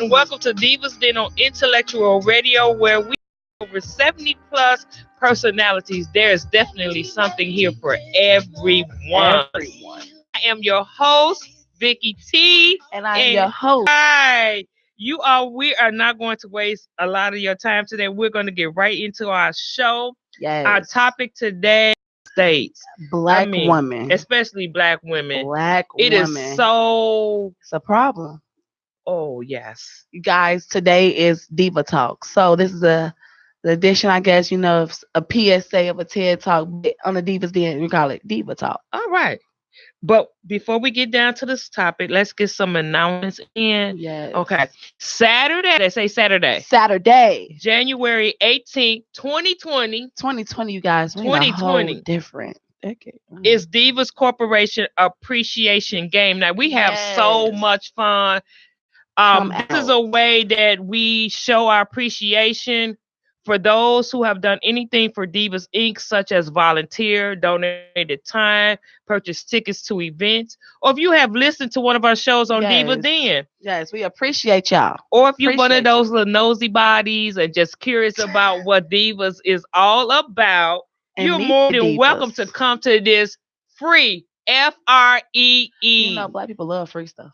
and welcome to Divas Den on Intellectual Radio, where we have over 70 plus personalities. There is definitely something here for everyone. I am your host, Vicky T. And I'm your host. Hi. We are not going to waste a lot of your time today. We're going to get right into our show. Yes. Our topic today states Black women. Especially black women. It is so... It's a problem. Oh, yes. You guys, today is Diva Talk. So this is the edition, I guess, of a PSA of a TED Talk on the Divas Den. We call it Diva Talk. All right. But before we get down to this topic, let's get some announcements in. Yes. Okay. Saturday. They say Saturday. Saturday. January 18th, 2020. 2020, you guys. 2020. Different. Okay. It's Divas Corporation Appreciation Game. Now, we have so much fun. This is a way that we show our appreciation for those who have done anything for Divas Inc., such as volunteer, donated time, purchase tickets to events, or if you have listened to one of our shows on Diva Den. Yes, we appreciate y'all. Or if you're one of those little nosy bodies and just curious about what Divas is all about, you're more than welcome to come to this free FREE. Black people love free stuff.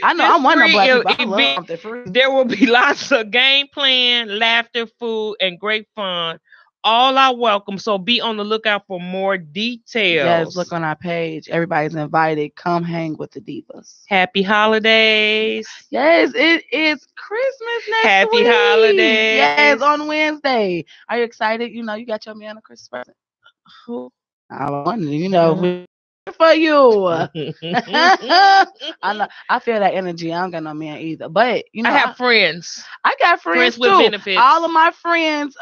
I know I'm one of black people. I love something free. There will be lots of game playing, laughter, food, and great fun. All are welcome, so be on the lookout for more details. Yes, look on our page. Everybody's invited. Come hang with the Divas. Happy holidays. Yes, it is Christmas next Happy week. holidays. Yes, on Wednesday. Are you excited? You got your man a Christmas present. Who? I wonder, for you. I know. I feel that energy. I don't got no man either. But I have friends. I got friends with too. Benefits. All of my friends,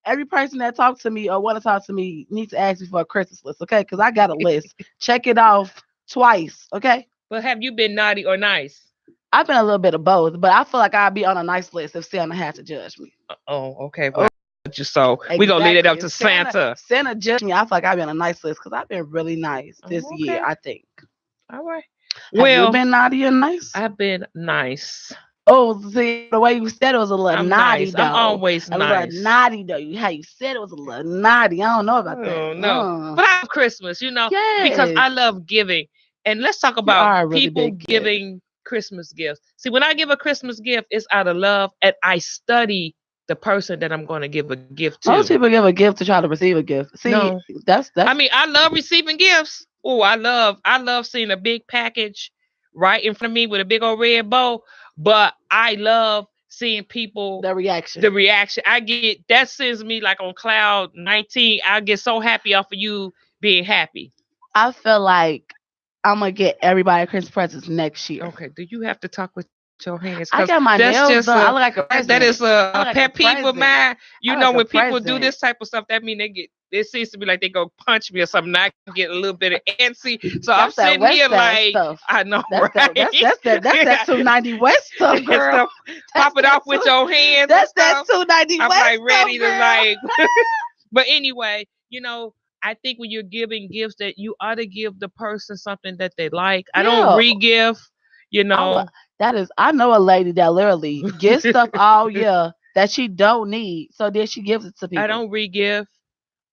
every person that talks to me or want to talk to me needs to ask me for a Christmas list, okay? Because I got a list. Check it off twice, okay? But have you been naughty or nice? I've been a little bit of both, but I feel like I'd be on a nice list if Santa had to judge me. Oh, okay. Well, so exactly. We're going to leave it up to Santa. Santa judge me. I feel like I've been on a nice list because I've been really nice this year, I think. All right. Have you been naughty or nice? I've been nice. Oh, see, the way you said it was a little naughty, nice. though. I'm always nice. A little naughty, though. How you said it was a little naughty. I don't know about that. Oh, no. But I have Christmas, yes. because I love giving. And let's talk about really people giving Christmas gifts. See, when I give a Christmas gift, it's out of love, and I study the person that I'm going to give a gift to. Most people give a gift to try to receive a gift. See, no. that's. I mean, I love receiving gifts. Oh, I love seeing a big package right in front of me with a big old red bow. But I love seeing people. The reaction. I get, that sends me like on cloud 19. I get so happy off of you being happy. I feel like I'm going to get everybody Christmas presents next year. Okay. Do you have to talk with your hands? I got my nails done. I look like a president. That is a pet peeve of mine. When people president. do this type of stuff, that means it seems to be like they go punch me or something. I can get a little bit of antsy. So I'm sitting here like, stuff. I know, that's right? That's that 290 West stuff, girl. Pop it off with your hands. That's that 290 I'm West like ready stuff, to like. But anyway, I think when you're giving gifts, that you ought to give the person something that they like. I don't re-give, I know a lady that literally gets stuff all year that she don't need, so then she gives it to people. I don't re-give.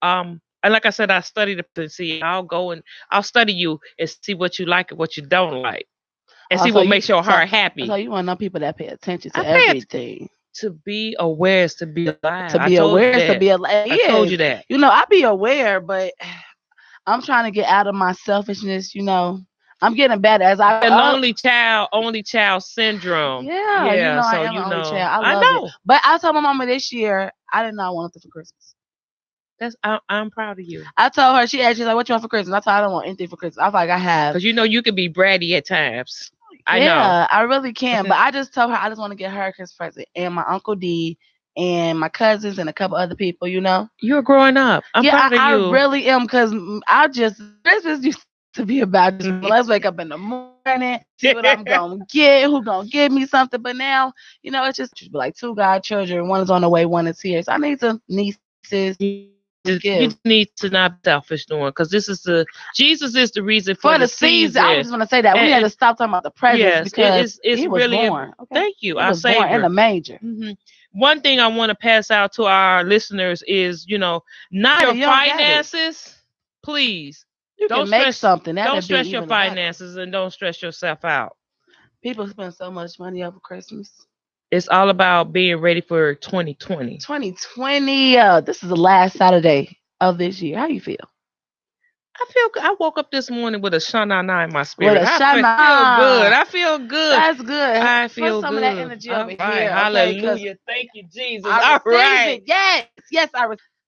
And like I said, I studied to see. I'll go and I'll study you and see what you like and what you don't like, and see what makes your heart happy. So you want to know people that pay attention to everything. To be aware is to be alive. To be aware is to be alive. I told you that. I be aware, but I'm trying to get out of my selfishness. I'm getting better as I. Only child syndrome. Yeah. So I am an only child. I love it. But I told my mama this year I did not want it for Christmas. I'm proud of you. I told her, she asked me like, "What you want for Christmas?" I told her I don't want anything for Christmas. I was like, I have. Because you can be bratty at times. I know. Yeah, I really can. But I just told her I just want to get her a Christmas present, and my Uncle D, and my cousins, and a couple other people. You're growing up. I'm proud of you. I really am, because Christmas used to be about just let's wake up in the morning, see what I'm gonna get, who gonna give me something. But now, it's just like two godchildren. One is on the way, one is here. So I need some nieces. You need to not be selfish doing, because Jesus is the reason for the season. I was just gonna say that we had to stop talking about the presents because he was really born. Thank you. He was born in a manger. Mm-hmm. One thing I want to pass out to our listeners is, not your finances. Please, you don't make something. Don't stress your finances and don't stress yourself out. People spend so much money over Christmas. It's all about being ready for 2020. 2020. This is the last Saturday of this year. How you feel? I woke up this morning with a shana in my spirit. With a shana. I feel good. That's good. I feel some good. Of that energy over here. Hallelujah. Okay, thank you, Jesus. All right. Yes.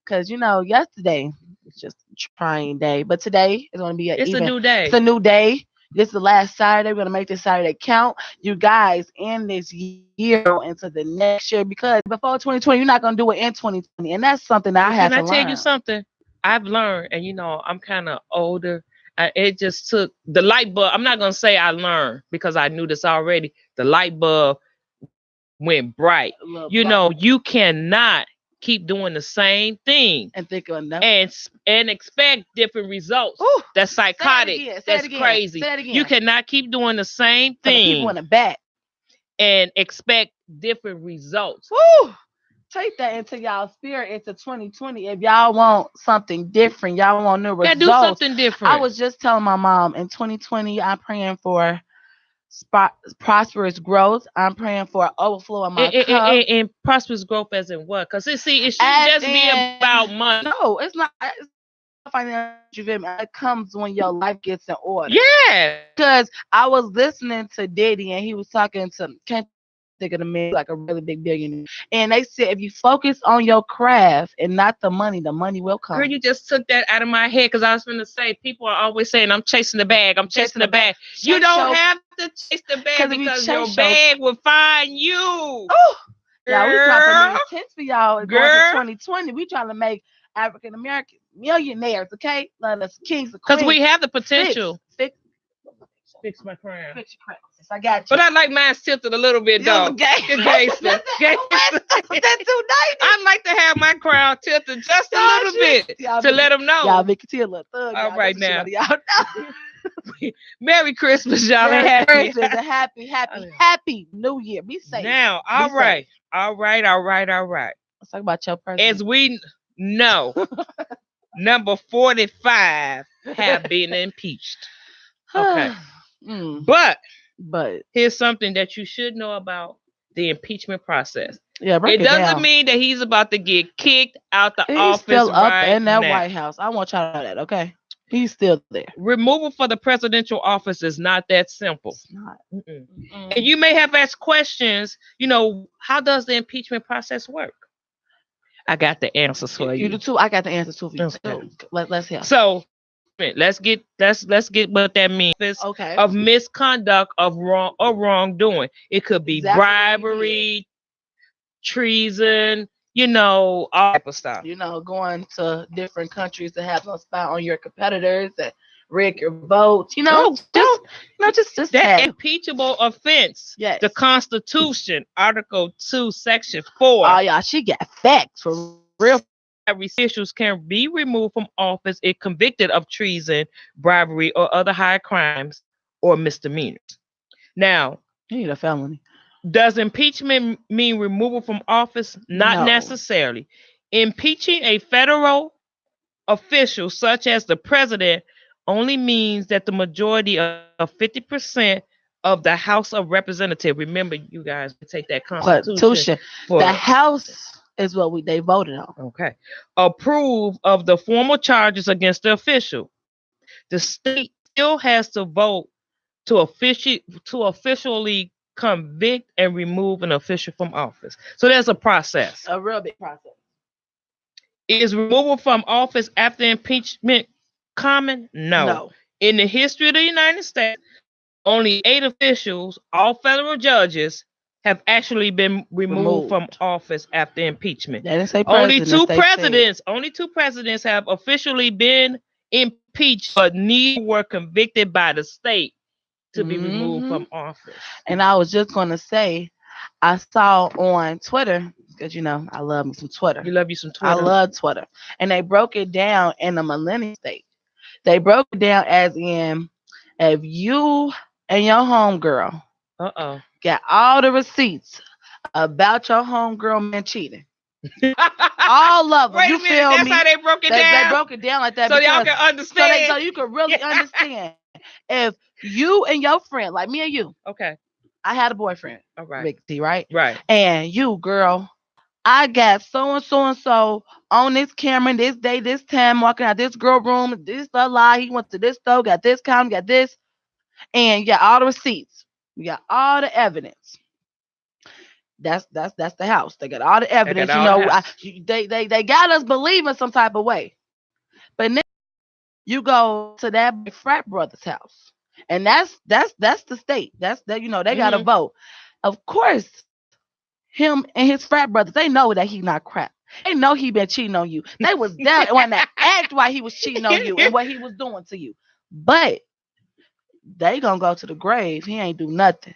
Because yesterday was just a trying day, but today is going to be a new day. It's a new day. This is the last Saturday. We're going to make this Saturday count. You guys, in this year into the next year, because before 2020, you're not going to do it in 2020. And that's something that I have to learn. Can I tell you something? I've learned, and I'm kind of older. It just took the light bulb. I'm not going to say I learned because I knew this already. The light bulb went bright. You cannot keep doing the same thing and think of enough and expect different results. Ooh, that's psychotic. That's crazy. You cannot keep doing the same thing. People in the back and expect different results. Woo! Take that into y'all spirit into 2020. If y'all want something different, y'all want new results. Do something different. I was just telling my mom in 2020, I'm praying for prosperous growth. I'm praying for an overflow in my cup. And prosperous growth as in what? Because it shouldn't just be about money. No, it's not. It's financial. It comes when your life gets in order. Yeah. Because I was listening to Diddy and he was talking to think of the man like a really big billionaire. And they said if you focus on your craft and not the money will come. Girl, you just took that out of my head because I was going to say people are always saying I'm chasing the bag. I'm chasing the bag. You don't have to chase the bag because your bag will find you. Oh, yeah, we trying to make for y'all. Girl, 2020, we trying to make African American millionaires. Okay, let us kings and queens. Because we have the potential. Fix my crown. Fix your crown. I got you. But I like mine tilted a little bit though. Gangster. I like to have my crown tilted just a little bit to let them know. Y'all make it till a little thug. All right now. Y'all know. Merry Christmas, y'all. Merry Christmas and happy New Year. Be safe. Now, all right. Let's talk about your president. As we know, number 45 have been impeached. Okay. But here's something that you should know about the impeachment process. Yeah, it doesn't mean that he's about to get kicked out the office. He's still up in that now. White House. I want y'all to know that, okay? He's still there. Removal for the presidential office is not that simple. It's not. And you may have asked questions, how does the impeachment process work? I got the answers for you. You do too. I got the answers too for you. Okay. Let's hear. So let's get what that means. Okay. Of misconduct of wrongdoing. It could be bribery, treason, all type of stuff. Going to different countries to have them spy on your competitors and rig your vote. Just that impeachable offense. Yes. The Constitution, Article 2, Section 4. Oh yeah, she got facts for real. Officials can be removed from office if convicted of treason, bribery, or other high crimes or misdemeanors. Now, you need a felony. Does impeachment mean removal from office? Not necessarily. Impeaching a federal official, such as the president, only means that the majority of 50% of the House of Representatives, remember, you guys, take that Constitution. The House is what they voted on. Okay. Approve of the formal charges against the official. The state still has to vote to officially convict and remove an official from office. So there's a process. A real big process. Is removal from office after impeachment common? No. In the history of the United States, only 8 officials, all federal judges, have actually been removed from office after impeachment. Only two presidents have officially been impeached, but neither were convicted by the state to be removed from office. And I was just going to say, I saw on Twitter because I love me some Twitter. You love you some Twitter. I love Twitter. And they broke it down in the millennial state. They broke it down as in if you and your homegirl got all the receipts about your homegirl man cheating. All of them. Wait a minute, that's how they broke it down? They broke it down like that. So y'all can understand. So you can really understand. If you and your friend, like me and you. Okay. I had a boyfriend. All right. Rick T, right? Right. And you, girl, I got so and so and so on this camera this day, this time, walking out this girl room. This a lie. He went to this store, got this kind, got this. And you got all the receipts. You got all the evidence. That's the house. They got all the evidence. They got us believing some type of way. But then you go to that frat brother's house, and that's the state. That's that they got to vote. Of course, him and his frat brothers, they know that he not crap. They know he been cheating on you. They was there when they asked why he was cheating on you and what he was doing to you. But they gonna go to the grave. He ain't do nothing.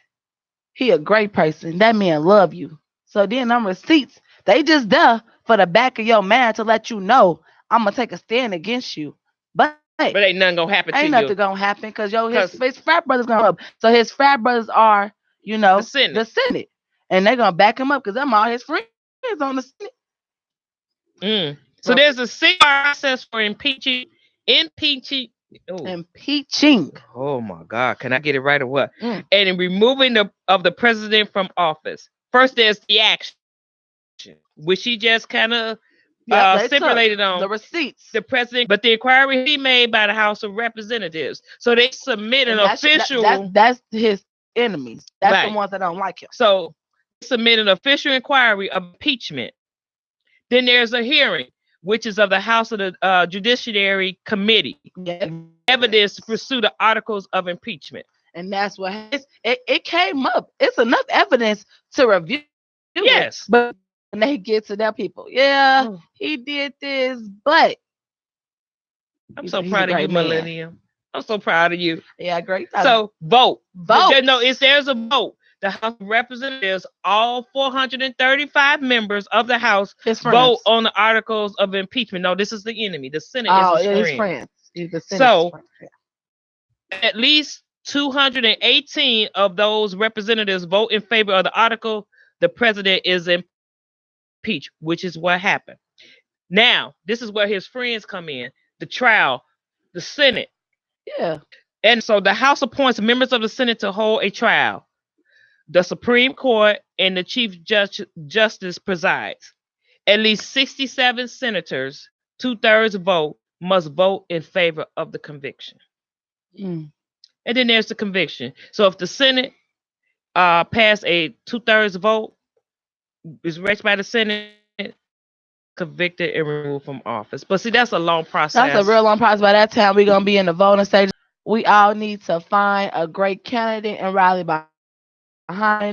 He a great person. That man love you. So then them receipts, they just there for the back of your mind to let you know I'm gonna take a stand against you. But ain't nothing gonna happen to you. Ain't nothing gonna happen because his frat brothers gonna up. So his frat brothers are, the Senate. And they're gonna back him up because them all his friends on the Senate. So there's a process for impeaching. Oh my God! Can I get it right or what? And in removing of the president from office. First, there's the action, which he just kind of stipulated on the receipts. The president, but the inquiry he made by the House of Representatives. So they submit an official. That's his enemies. That's the ones that don't like him. So submit an official inquiry of impeachment. Then there's a hearing, which is of the House of the Judiciary Committee. Yes. Evidence to pursue the articles of impeachment. And that's what it came up. It's enough evidence to review. Yes. But when they get to their people, he did this, but I'm so proud of you, Millennium. I'm so proud of you. Yeah, great. So vote. There's a vote. The House of Representatives, all 435 members of the House vote on the articles of impeachment. No, this is the enemy. The Senate is his friend. So at least 218 of those representatives vote in favor of the article. The president is impeached, which is what happened. Now, this is where his friends come in. The trial, the Senate. Yeah. And so the House appoints members of the Senate to hold a trial. The Supreme Court and the Chief Justice presides. At least 67 senators, 2/3 vote, must vote in favor of the conviction. And then there's the conviction. So if the Senate pass a 2/3 vote, is reached by the Senate, convicted and removed from office. But see, that's a long process. That's a real long process. By that time, we're gonna be in the voting stage. We all need to find a great candidate and rally behind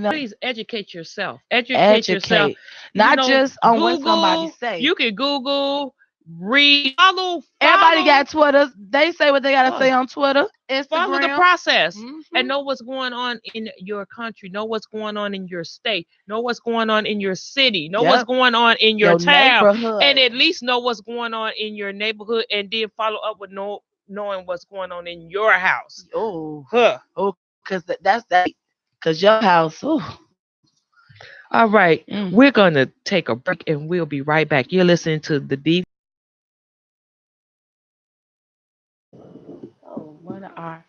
them. Please educate yourself. Educate yourself. Not just on Google, what somebody say. You can Google, read, follow. Everybody got Twitter. They say what they gotta say on Twitter, Instagram. Follow the process and know what's going on in your country. Know what's going on in your state. Know what's going on in your city. Know what's going on in your town, and at least know what's going on in your neighborhood, and then follow up with knowing what's going on in your house. Because that's that. Because your house. All right, we're gonna take a break, and we'll be right back. You're listening to the Divas. What are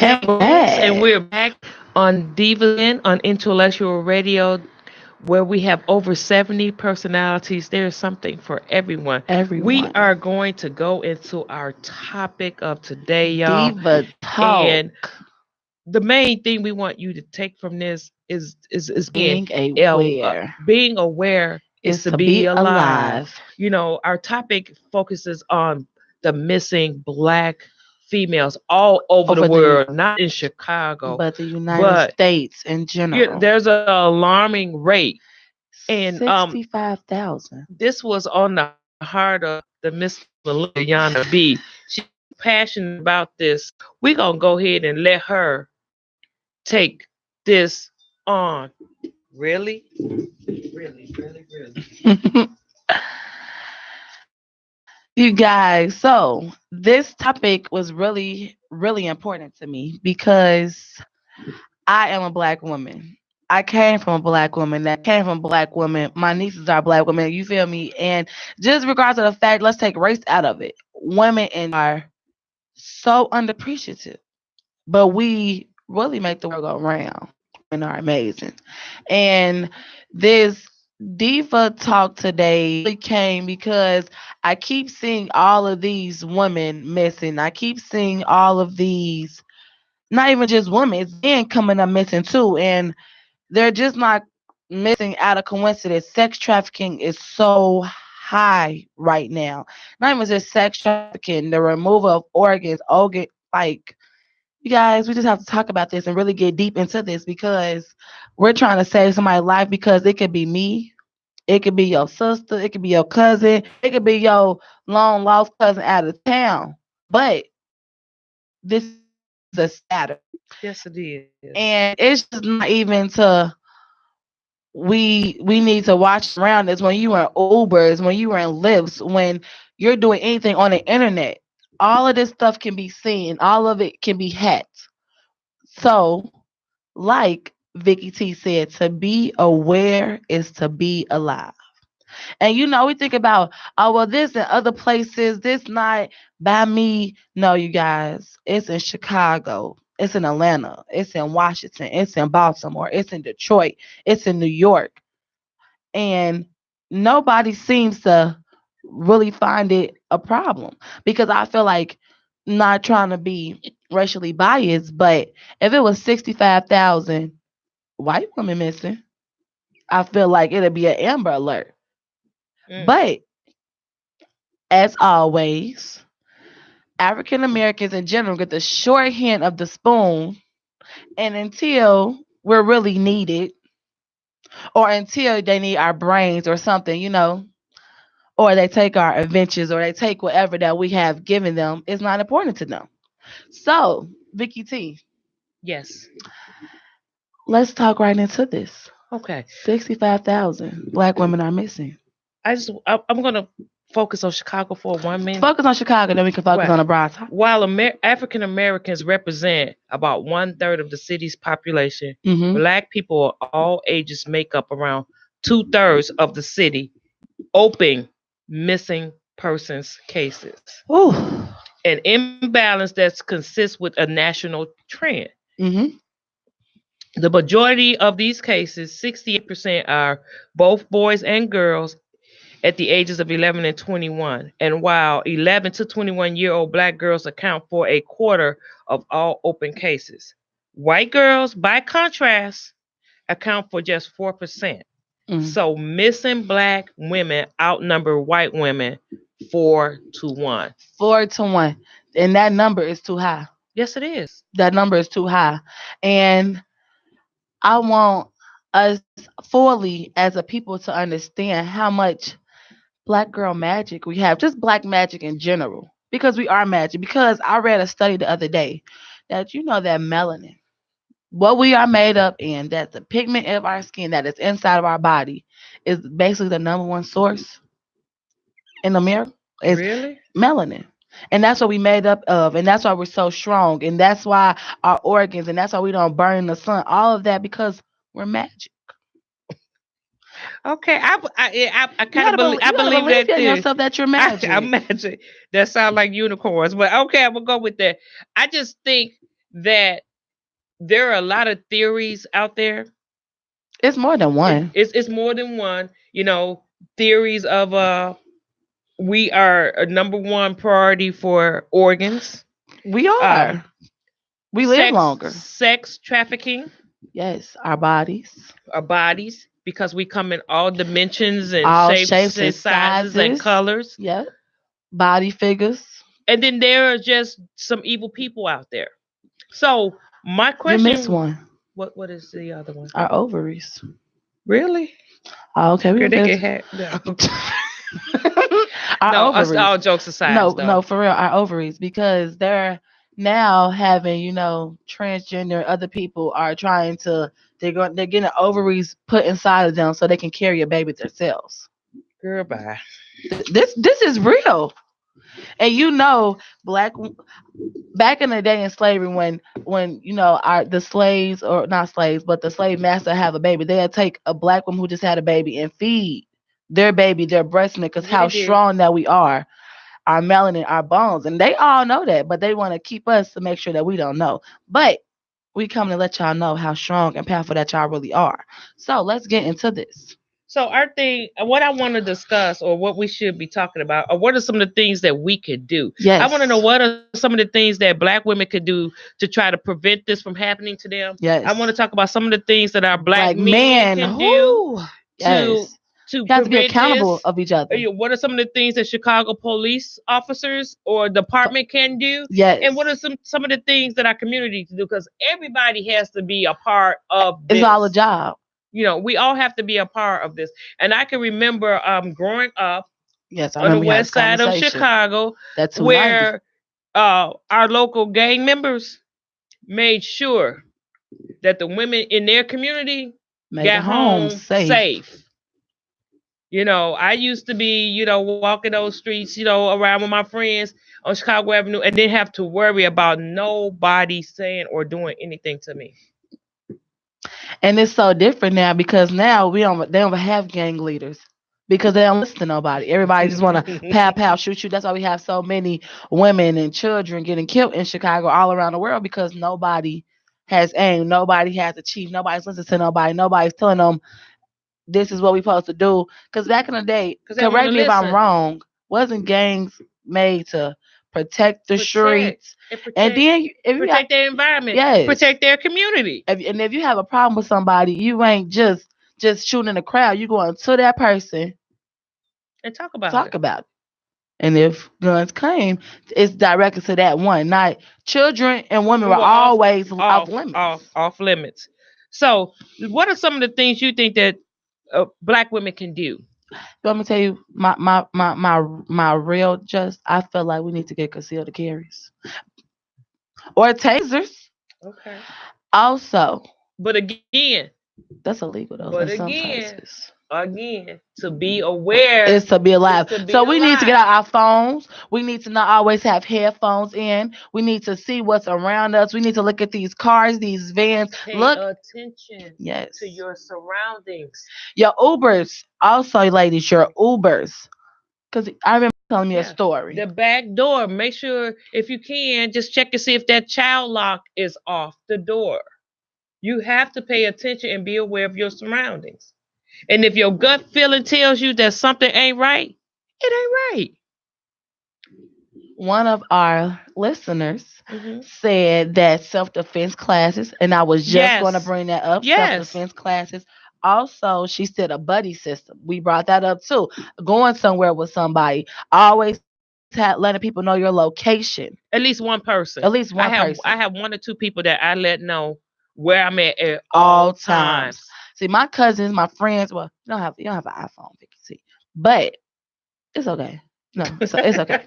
and we're back on Divas on Intellectual Radio where we have over 70 personalities. There's something for everyone. We are going to go into our topic of today, y'all. Diva talk. And the main thing we want you to take from this is being aware. Being aware is to be alive. You know, our topic focuses on the missing Black females all over the world, not in Chicago, but the United States in general. There's an alarming rate. And 65,000. This was on the heart of the Miss Melinda Yana B. She's passionate about this. We're gonna go ahead and let her take this on. Really? You guys, so this topic was really, really important to me because I am a Black woman. I came from a Black woman that came from Black women. My nieces are Black women. You feel me? And just regardless of the fact, let's take race out of it. Women are so underappreciated, but we really make the world go round. Women are amazing. And this Diva talk today really came because I keep seeing all of these women missing. I keep seeing all of these, not even just women, it's men coming up missing too. And they're just not missing out of coincidence. Sex trafficking is so high right now. Not even just sex trafficking, the removal of organs, like, you guys, we just have to talk about this and really get deep into this because we're trying to save somebody's life because it could be me, it could be your sister, it could be your cousin, it could be your long lost cousin out of town. But this is a Saturday. Yes, it is. And it's just not even to we need to watch around this when you are in Ubers, when you are in Lyfts, when you're doing anything on the internet. All of this stuff can be seen. All of it can be hacked. So, like Vicky T said, to be aware is to be alive. And we think about, oh, well, this in other places, this not by me. No, you guys, it's in Chicago, it's in Atlanta, it's in Washington, it's in Baltimore, it's in Detroit, it's in New York. And nobody seems to really find it a problem because I feel like, not trying to be racially biased, but if it was 65,000 white women missing, I feel like it'd be an Amber Alert. But as always, African Americans in general get the short end of the spoon, and until we're really needed, or until they need our brains or something, or they take our inventions, or they take whatever that we have given them, it's not important to them. So, Vicky T. Yes. Let's talk right into this. Okay. 65,000 Black women are missing. I'm going to focus on Chicago for 1 minute. Focus on Chicago, then we can focus on the broad top. While African Americans represent about 1/3 of the city's population, Black people of all ages make up around 2/3 of the city open missing persons cases. Ooh. An imbalance that consists with a national trend. The majority of these cases, 68%, are both boys and girls at the ages of 11 and 21. And while 11 to 21-year-old Black girls account for a quarter of all open cases, white girls, by contrast, account for just 4%. So missing Black women outnumber white women 4-1. 4-1. And that number is too high. Yes, it is. That number is too high. And I want us fully as a people to understand how much Black girl magic we have, just Black magic in general, because we are magic. Because I read a study the other day that that melanin, what we are made up in, that the pigment of our skin that is inside of our body, is basically the number one source in the mirror. Is really? Melanin. And that's what we made up of. And that's why we're so strong. And that's why our organs, and that's why we don't burn in the sun. All of that because we're magic. Okay, I kind of believe that in yourself that you're magic. I'm magic. That sounds like unicorns, but okay, I'm gonna go with that. I just think that there are a lot of theories out there, It's more than one. It's more than one. Theories of we are a number one priority for organs. We are. We live longer. Sex trafficking. Yes, our bodies. Our bodies, because we come in all dimensions and all shapes and sizes and colors. Yep. Body figures. And then there are just some evil people out there. So my question. You missed one. What is the other one? Our ovaries. Really? Oh, okay. We get hacked. No, ovaries. All jokes aside. No, for real, our ovaries, because they're now having, transgender other people are trying to they're getting ovaries put inside of them so they can carry a baby themselves. Girl, bye. This is real. And back in the day in slavery, when the slaves, or not slaves, but the slave master have a baby, they'd take a black woman who just had a baby and feed their baby their breast milk, because how strong that we are, our melanin, our bones, and they all know that, but they want to keep us to make sure that we don't know. But we come to let y'all know how strong and powerful that y'all really are. So let's get into this. So our thing, what I want to discuss, or what we should be talking about, or what are some of the things that we could do? Yes. I want to know what are some of the things that Black women could do to try to prevent this from happening to them. Yes. I want to talk about some of the things that our Black men can do to have to be accountable of each other. What are some of the things that Chicago police officers or department can do? Yes. And what are some of the things that our community can do? Because everybody has to be a part of this. It's all a job. We all have to be a part of this. And I can remember growing up on the west side of Chicago, where our local gang members made sure that the women in their community got home safe. I used to be, walking those streets, around with my friends on Chicago Avenue, and didn't have to worry about nobody saying or doing anything to me. And it's so different now, because now they don't have gang leaders, because they don't listen to nobody. Everybody just want to pow, shoot you. That's why we have so many women and children getting killed in Chicago, all around the world, because nobody has aim. Nobody has a chief. Nobody's listening to nobody. Nobody's telling them this is what we're supposed to do. Because back in the day, correct me if I'm wrong, wasn't gangs made to protect the streets, and then protect their environment, protect their community? And if you have a problem with somebody, you ain't just shooting in the crowd. You going to that person and talk about it. And if guns came, it's directed to that one. Not children and women were always off limits. Off limits. So, what are some of the things you think that Black women can do? Let me tell you, my real I feel like we need to get concealed carries or tasers. Okay. Also, but again, that's illegal though. But again, to be aware is to be alive. So we need to get out our phones. We need to not always have headphones in. We need to see what's around us. We need to look at these cars, these vans. Pay attention to your surroundings. Your Ubers. Also, ladies, your Ubers. Because I remember telling me a story. The back door. Make sure, if you can, just check to see if that child lock is off the door. You have to pay attention and be aware of your surroundings. And if your gut feeling tells you that something ain't right, it ain't right. One of our listeners said that self-defense classes, and I was just going to bring that up, self-defense classes. Also, she said a buddy system. We brought that up too. Going somewhere with somebody, always letting people know your location. At least one person. I have one or two people that I let know where I'm at all times. See, my cousins, my friends, well, you don't have an iPhone, Vicky, but it's okay. No, it's okay.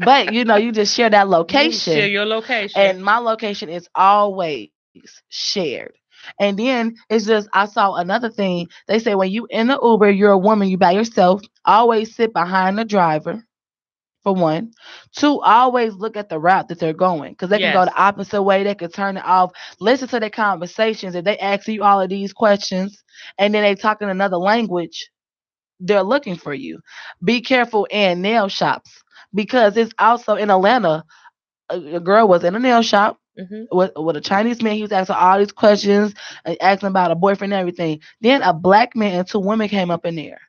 But you just share that location. Share your location. And my location is always shared. And then it's just, I saw another thing. They say when you in the Uber, you're a woman, you by yourself, always sit behind the driver. For one. Two, always look at the route that they're going, because they can go the opposite way. They can turn it off. Listen to their conversations. If they ask you all of these questions and then they talk in another language, they're looking for you. Be careful in nail shops, because it's also in Atlanta. A girl was in a nail shop. with a Chinese man. He was asking all these questions, asking about a boyfriend and everything. Then a black man and two women came up in there.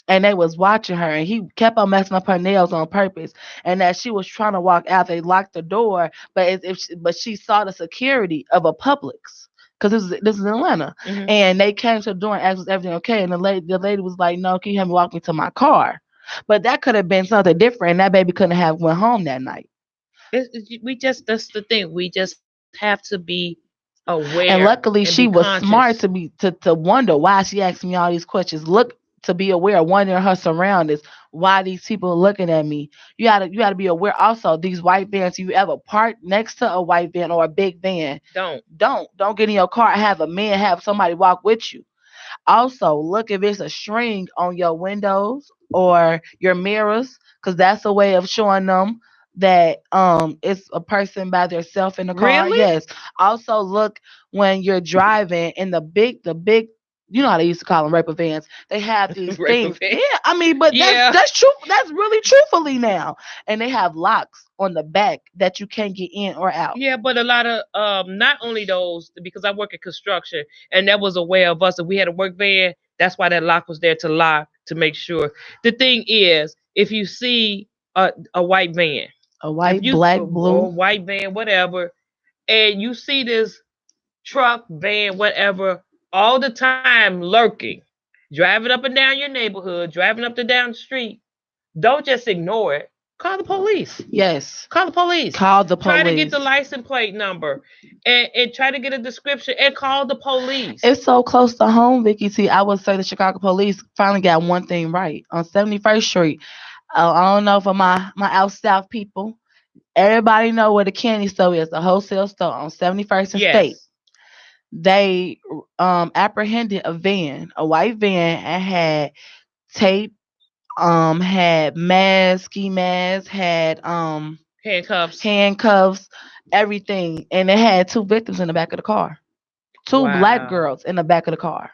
And they was watching her, and he kept on messing up her nails on purpose. And as she was trying to walk out, they locked the door. But but she saw the security of a Publix, because this is in Atlanta, and they came to the door and asked, "Was everything okay?" And the lady was like, "No, can you help me walk me to my car?" But that could have been something different. And that baby couldn't have went home that night. That's the thing. We just have to be aware. And luckily, and she was conscious. smart to wonder why she asked me all these questions. Look, to be aware, wondering her surroundings, why these people are looking at me. You gotta be aware. Also, these white vans. You ever park next to a white van or a big van? Don't get in your car. Have somebody walk with you. Also, look if it's a string on your windows or your mirrors, because that's a way of showing them that it's a person by themselves in the car. Really? Yes. Also, look when you're driving in the big, you know how they used to call them raper vans. They have these things. Yeah, I mean, but that's true. That's really truthfully now. And they have locks on the back that you can't get in or out. Yeah, but a lot of not only those, because I work in construction, and that was a way of us. If we had a work van, that's why that lock was there to lock, to make sure. The thing is, if you see a white van, a white, black, blue, white van, whatever, and you see this truck, van, whatever, all the time lurking, driving up and down your neighborhood, driving up and down the street, don't just ignore it. Call the police. Yes. Call the police. Call the police. Try to get the license plate number and try to get a description and call the police. It's so close to home, Vicky T. I would say the Chicago police finally got one thing right. On 71st Street, I don't know for my out south people, everybody know where the candy store is, the wholesale store on 71st and State. They apprehended a white van, and had tape, had ski masks, had handcuffs, everything, and it had two victims in the back of the car, two black girls in the back of the car.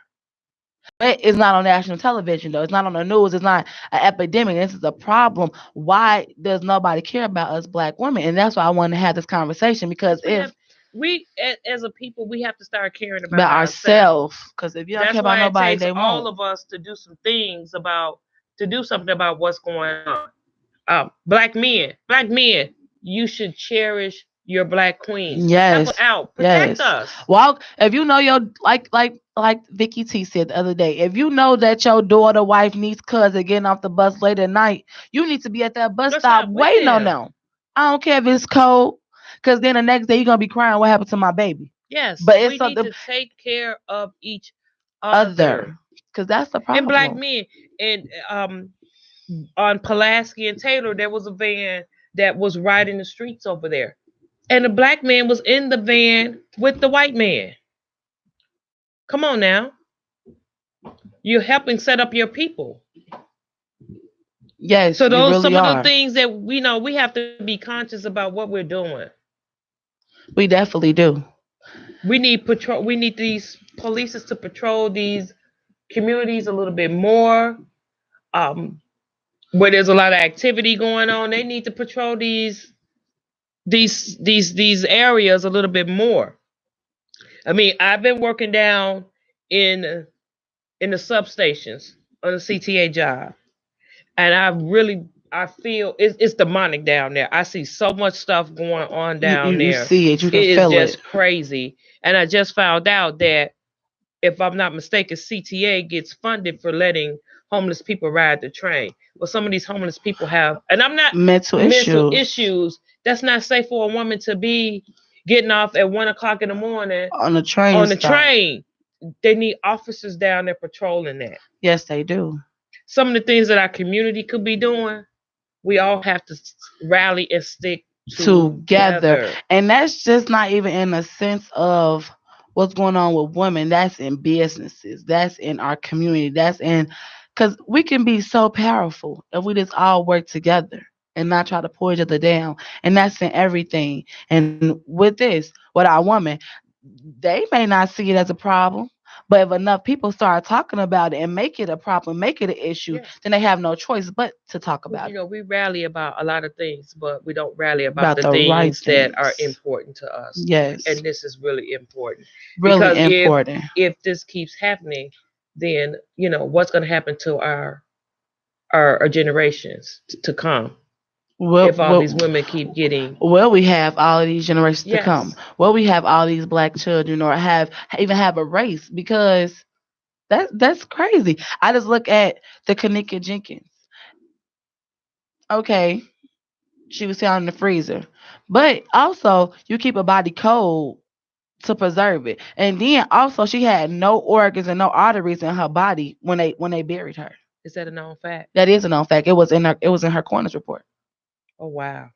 But it's not on national television, though. It's not on the news. It's not an epidemic. This is a problem. Why does nobody care about us black women? And that's why I wanted to have this conversation, because we as a people, we have to start caring about ourselves. Because if you don't care about nobody, they won't. All of us to do some things to do something about what's going on. Black men, you should cherish your black queens. Yes. Help out. Protect us. Walk. If you know your like Vicky T said the other day, if you know that your daughter, wife, niece, cousin getting off the bus late at night, you need to be at that bus stop waiting on them. I don't care if it's cold, because then the next day you're gonna be crying, what happened to my baby? Yes. But we need to take care of each other. Because that's the problem. And black men. And on Pulaski and Taylor, there was a van that was riding the streets over there. And the black man was in the van with the white man. Come on now. You're helping set up your people. Yes. So those really some of the things that we know, we have to be conscious about what we're doing. We definitely do. We need these police to patrol these communities a little bit more. Where there's a lot of activity going on, they need to patrol these areas a little bit more. I mean, I've been working down in the substations on a CTA job, and I feel it's demonic down there. I see so much stuff going on down there. You see it, you can feel it. It's just crazy. And I just found out that, if I'm not mistaken, CTA gets funded for letting homeless people ride the train. Well, some of these homeless people have, and I'm not mental issues. That's not safe for a woman to be getting off at 1:00 in the morning on the train. Train. They need officers down there patrolling that. Yes, they do. Some of the things that our community could be doing, we all have to rally and stick together. And that's just not even in the sense of what's going on with women. That's in businesses. That's in our community. Because we can be so powerful if we just all work together and not try to pull each other down. And that's in everything. And with our women, they may not see it as a problem, But if enough people start talking about it and make it a problem, make it an issue, then they have no choice but to talk about it. We rally about a lot of things, but we don't rally about the things that are important to us. Yes. And this is really important. Really because important. If this keeps happening, then what's going to happen to our generations to come. If all these women keep getting... we have all of these generations to come. We have all these black children, or even have a race, because that's crazy. I just look at the Kanika Jenkins. Okay, she was found in the freezer, but also you keep a body cold to preserve it, and then also she had no organs and no arteries in her body when they buried her. Is that a known fact? That is a known fact. It was in her coroner's report. Oh, wow.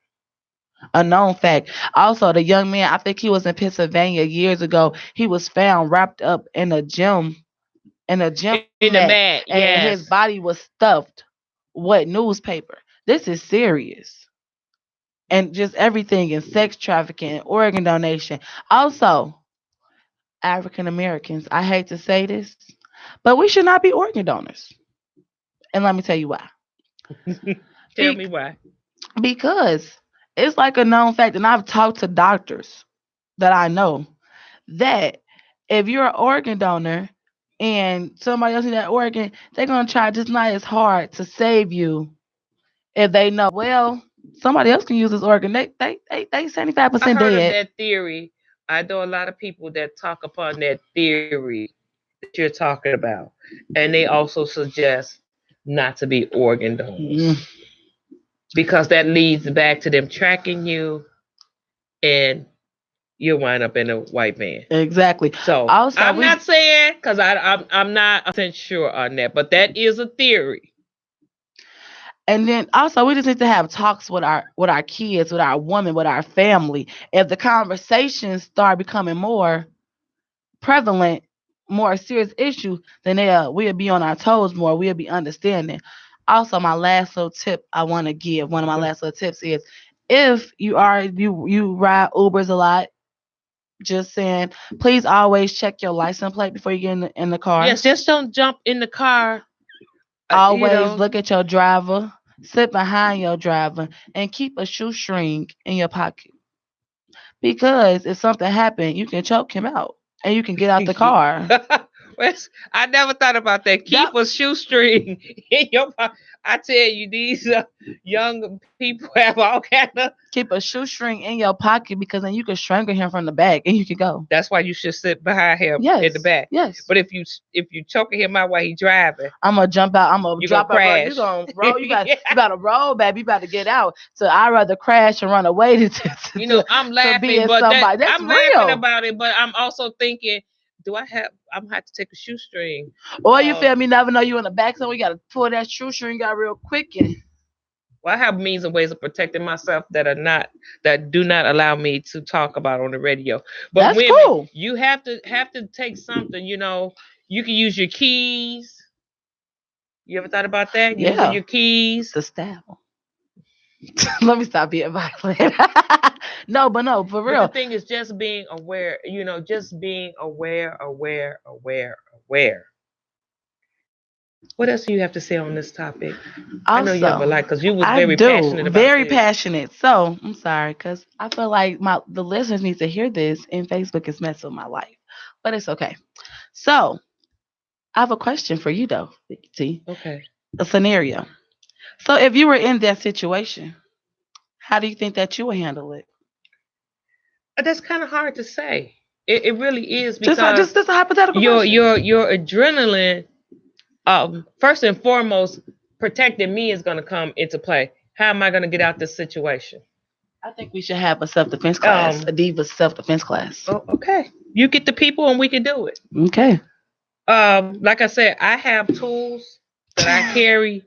A known fact. Also, the young man, I think he was in Pennsylvania years ago. He was found wrapped up in a gym mat, and his body was stuffed with newspaper. This is serious. And just everything in sex trafficking, organ donation. Also, African Americans, I hate to say this, but we should not be organ donors. And let me tell you why. Tell me why. Because it's like a known fact, and I've talked to doctors that I know, that if you're an organ donor and somebody else needs that organ, they're going to try just not as hard to save you if they know, well, somebody else can use this organ. They 75% dead. I heard of that theory. I know a lot of people that talk upon that theory that you're talking about, and they also suggest not to be organ donors because that leads back to them tracking you, and you'll wind up in a white van. Exactly. So also, I'm not saying, because I'm not 100% sure on that, but that is a theory. And then also, we just need to have talks with our kids, with our women, with our family. If the conversations start becoming more prevalent, more serious issue, then we'll be on our toes more. We'll be understanding. Also, my last little tip I want to give, one of my last little tips is, if you ride Ubers a lot, just saying, please always check your license plate before you get in the car. Yes, just don't jump in the car. Always look at your driver, sit behind your driver, and keep a shoestring in your pocket. Because if something happens, you can choke him out and you can get out the car. I never thought about that. Keep a shoestring in your pocket. I tell you, these young people have all kind of... Keep a shoestring in your pocket, because then you can strangle him from the back and you can go. That's why you should sit behind him in the back. Yes. But if you choking him out while he's driving, I'm gonna jump out. I'm gonna drop out. Crash. You gonna roll. You got to roll, baby. You got to get out. So I'd rather crash and run away I'm laughing, but I'm laughing about it. But I'm also thinking, I'm gonna have to take a shoestring. Or you feel me? Never know you in the back, so we gotta pull that shoestring out real quick. Well, I have means and ways of protecting myself that do not allow me to talk about on the radio. But that's women, cool. You have to take something. You can use your keys. You ever thought about that? Yeah. Using your keys. The staff. Let me stop being violent. No, for real. But the thing is just being aware, just being aware. What else do you have to say on this topic? Also, I know you have a lot, because you was very passionate about very passionate. So I'm sorry, because I feel like the listeners need to hear this, and Facebook is messing with my life. But it's okay. So I have a question for you, though, T. Okay. A scenario. So if you were in that situation, how do you think that you would handle it? That's kind of hard to say. It really is, because just a hypothetical question. Your adrenaline, first and foremost, protecting me is going to come into play. How am I going to get out this situation? I think we should have a self-defense class, a Divas self-defense class. Oh, okay. You get the people and we can do it. Okay. Like I said, I have tools that I carry.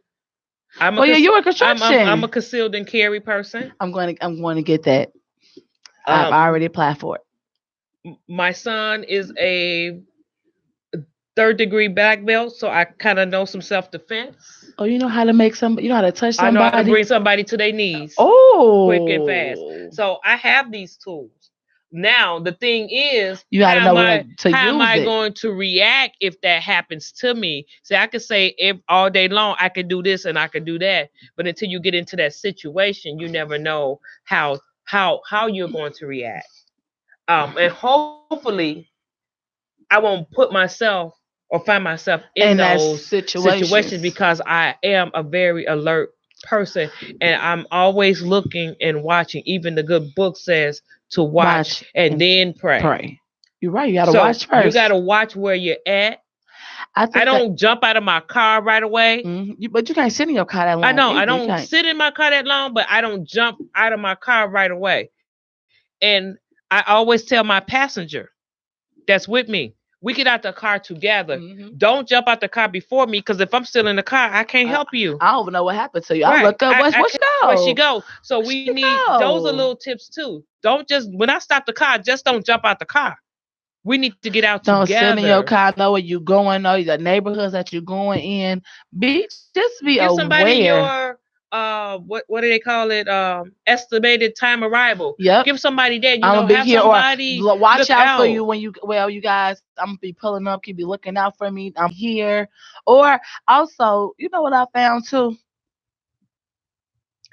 You're a construction. I'm a concealed and carry person. I'm going to get that. I've already applied for it. My son is a 3rd-degree black belt, so I kind of know some self-defense. Oh, you know how to you know how to touch somebody? I know how to bring somebody to their knees. Oh. Quick and fast. So I have these tools. Now the thing is, you gotta know how am I going to react if that happens to me? See, I could say all day long I could do this and I could do that, but until you get into that situation, you never know how you're going to react. And hopefully, I won't put myself or find myself in those situations because I am a very alert person, and I'm always looking and watching. Even the good book says to watch and then pray. You're right. You gotta watch first. You gotta watch where you're at. I don't jump out of my car right away. But you can't sit in your car that long. I know. I don't sit in my car that long, but I don't jump out of my car right away. And I always tell my passenger that's with me, we get out the car together. Don't jump out the car before me, because if I'm still in the car, I can't help you. I don't even know what happened to you. I look up, where she go? Where she go? So we need those are little tips too. Don't just, when I stop the car, just don't jump out the car. We need to get out together. Don't sit in your car, know where you're going, know the neighborhoods that you're going in. Just be aware. Somebody your what do they call it? Estimated time arrival. Yep. Give somebody that. I'm gonna be here, somebody or watch out for you when you. Well, you guys, I'm gonna be pulling up. Keep you looking out for me. I'm here. Or also, you know what I found too?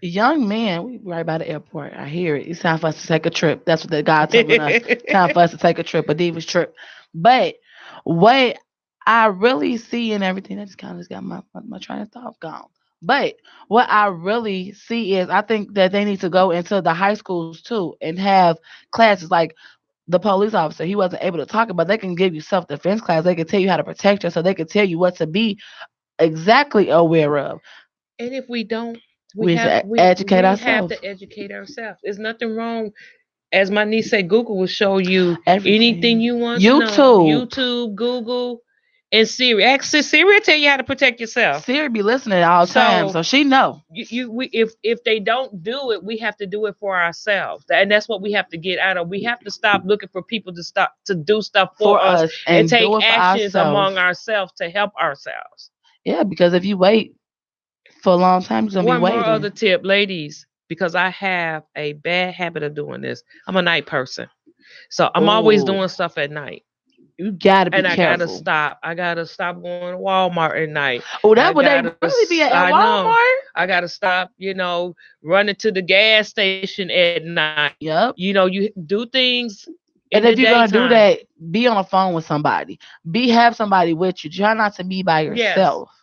Young men, we right by the airport. I hear it. It's time for us to take a trip. That's what the guy telling us. Time for us to take a trip, a Divas trip. But what I really see in everything, I just kind of got my train of thought gone. But what I really see is, I think that they need to go into the high schools too and have classes like the police officer. He wasn't able to talk about. They can give you self-defense class. They can tell you how to protect yourself. They can tell you what to be exactly aware of. And if we don't, we have to educate ourselves. There's nothing wrong. As my niece said, Google will show you anything you want to know. YouTube, Google, and Siri. Actually, Siri will tell you how to protect yourself. Siri be listening all the time, so she know. If they don't do it, we have to do it for ourselves, and that's what we have to get out of. We have to stop looking for people to do stuff for us and take actions among ourselves to help ourselves. Yeah, because if you wait for a long time, you're gonna be waiting. One more other tip, ladies, because I have a bad habit of doing this. I'm a night person, so I'm always doing stuff at night. You gotta be careful. And I gotta stop going to Walmart at night. Oh, that would they really be at Walmart? I gotta stop, running to the gas station at night. Yep. You do things. And if you're gonna do that, be on the phone with somebody. Have somebody with you. Try not to be by yourself. Yes.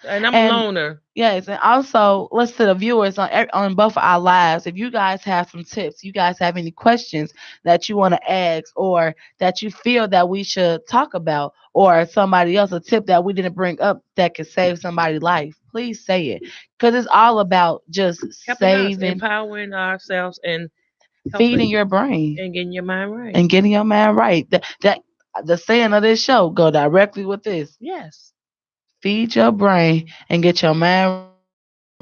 And I'm a loner. Yes, and also, let's to the viewers on both of our lives. If you guys have some tips, you guys have any questions that you want to ask, or that you feel that we should talk about, or somebody else, a tip that we didn't bring up that could save somebody's life, please say it. Because it's all about just saving, empowering ourselves, and feeding your brain, and getting your mind right. That the saying of this show go directly with this. Yes. Feed your brain and get your mind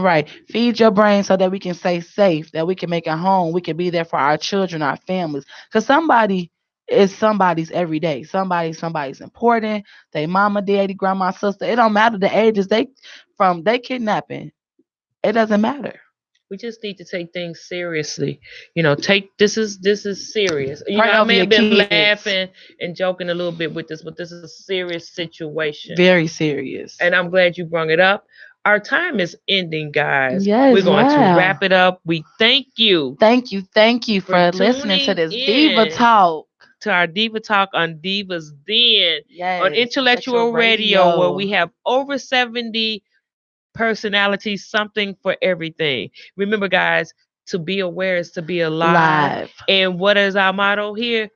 right. Feed your brain so that we can stay safe, that we can make a home, we can be there for our children, our families. Because somebody is somebody's every day. Somebody's important. They mama, daddy, grandma, sister. It don't matter the ages they kidnapping. It doesn't matter. We just need to take things seriously. This is serious. I may have been laughing and joking a little bit with this, but this is a serious situation. Very serious. And I'm glad you brought it up. Our time is ending, guys. Yes, we're going to wrap it up. We thank you. Thank you for listening to this Diva Talk. To our Diva Talk on Divas Den. Yes, on Intellectual Radio, where we have over 70 personalities, something for everything. Remember, guys, to be aware is to be alive. And what is our motto here?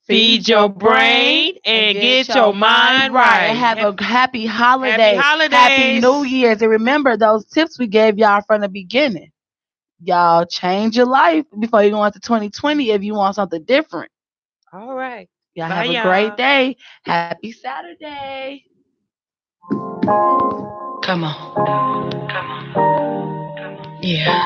Feed your brain and get your mind right. And have a happy holiday. Happy New Year's. And remember those tips we gave y'all from the beginning. Y'all change your life before you go into 2020 if you want something different. All right. Y'all have a great day. Happy Saturday. Come on. Yeah.